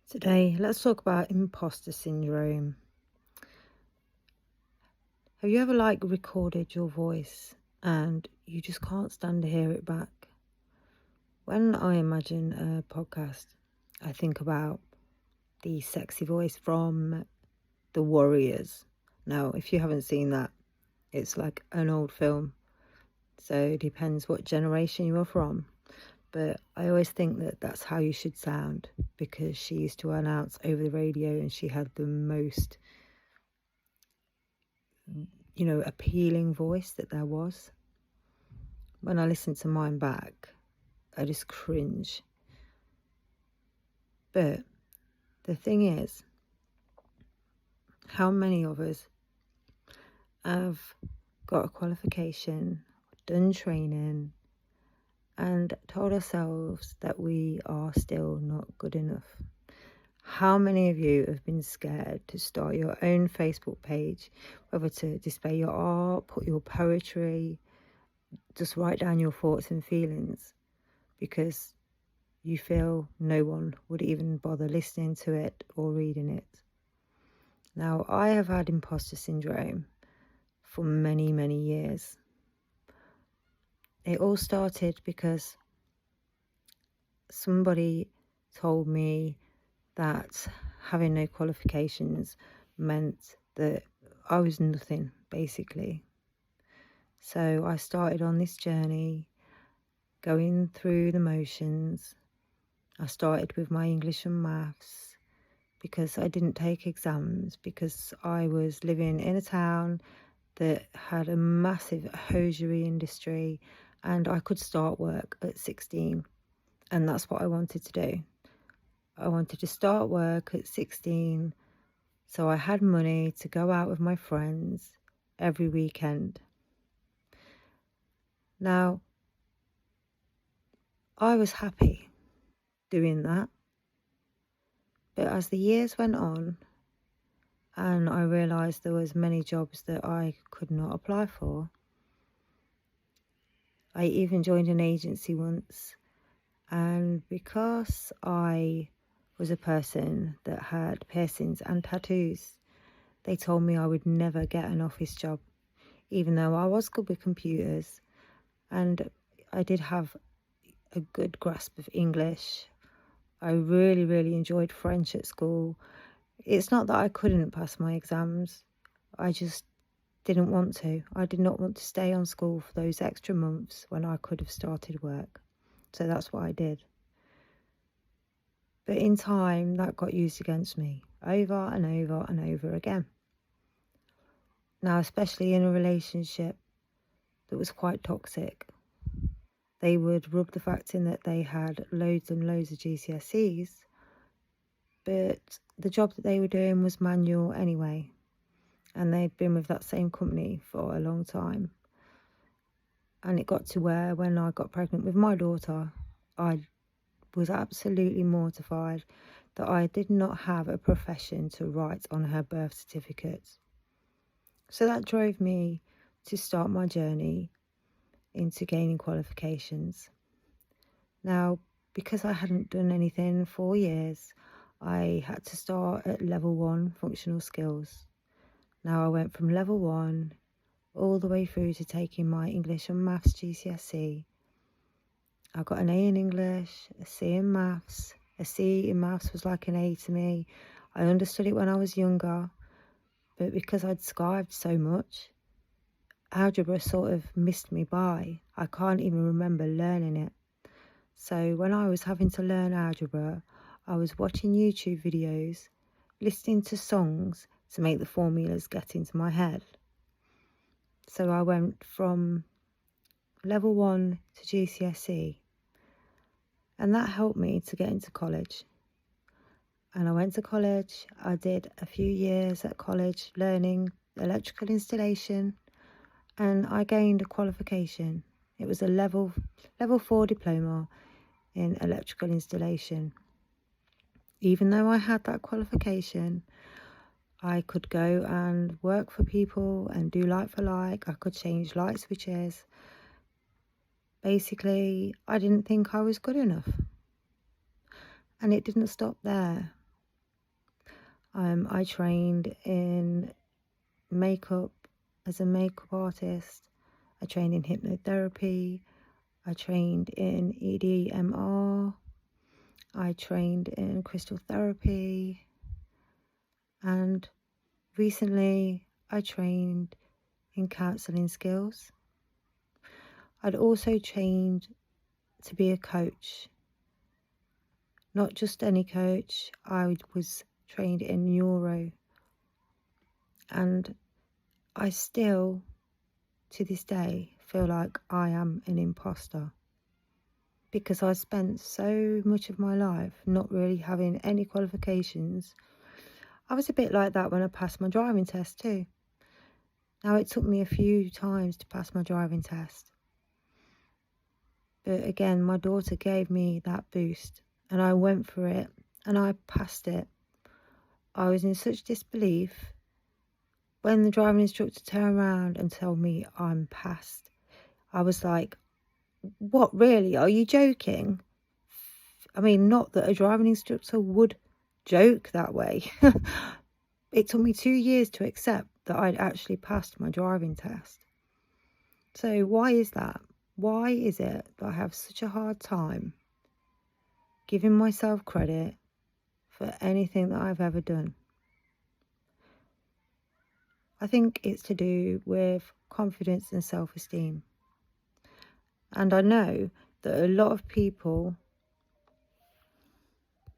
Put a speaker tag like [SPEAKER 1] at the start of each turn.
[SPEAKER 1] Today, let's talk about imposter syndrome. Have you ever recorded your voice and you just can't stand to hear it back? When I imagine a podcast, I think about the sexy voice from The Warriors. Now, if you haven't seen that, it's like an old film, so it depends what generation you are from. But I always think that that's how you should sound, because she used to announce over the radio and she had the most appealing voice that there was. When I listen to mine back, I just cringe. But the thing is, how many of us have got a qualification, done training, and told ourselves that we are still not good enough? How many of you have been scared to start your own Facebook page, whether to display your art, put your poetry, just write down your thoughts and feelings, because you feel no one would even bother listening to it or reading it? Now, I have had imposter syndrome for many, many years. It all started because somebody told me that having no qualifications meant that I was nothing, basically. So I started on this journey, going through the motions. I started with my English and maths because I didn't take exams, because I was living in a town that had a massive hosiery industry and I could start work at 16, and that's what I wanted to do. I wanted to start work at 16 so I had money to go out with my friends every weekend. Now, I was happy doing that, but as the years went on and I realised there was many jobs that I could not apply for, I even joined an agency once, and because I was a person that had piercings and tattoos, they told me I would never get an office job, even though I was good with computers and I did have a good grasp of English. I really, really enjoyed French at school. It's not that I couldn't pass my exams, I just didn't want to. I did not want to stay on school for those extra months when I could have started work. So that's what I did. But in time, that got used against me over and over and over again. Now, especially in a relationship that was quite toxic, they would rub the fact in that they had loads and loads of GCSEs, but the job that they were doing was manual anyway, and they'd been with that same company for a long time. And it got to where, when I got pregnant with my daughter, I was absolutely mortified that I did not have a profession to write on her birth certificate. So that drove me to start my journey into gaining qualifications. Now, because I hadn't done anything in 4 years, I had to start at level 1 functional skills. Now I went from level 1 all the way through to taking my English and maths GCSE. I got an A in English, a C in maths. A C in maths was like an A to me. I understood it when I was younger, but because I'd skived so much, algebra sort of missed me by. I can't even remember learning it. So when I was having to learn algebra, I was watching YouTube videos, listening to songs to make the formulas get into my head. So I went from level 1 to GCSE, and that helped me to get into college. And I went to college. I did a few years at college learning electrical installation, and I gained a qualification. It was a level 4 diploma in electrical installation. Even though I had that qualification, I could go and work for people and do like for like. I could change light switches. Basically, I didn't think I was good enough. And it didn't stop there. I trained in makeup as a makeup artist. I trained in hypnotherapy. I trained in EDMR. I trained in crystal therapy. And recently I trained in counselling skills. I'd also trained to be a coach. Not just any coach, I was trained in neuro. And I still, to this day, feel like I am an imposter. Because I spent so much of my life not really having any qualifications. I was a bit like that when I passed my driving test too. Now, it took me a few times to pass my driving test. But again, my daughter gave me that boost and I went for it and I passed it. I was in such disbelief when the driving instructor turned around and told me I'm passed. I was like, what, really? Are you joking? I mean, not that a driving instructor would joke that way. It took me 2 years to accept that I'd actually passed my driving test. So why is that? Why is it that I have such a hard time giving myself credit for anything that I've ever done? I think it's to do with confidence and self-esteem. And I know that a lot of people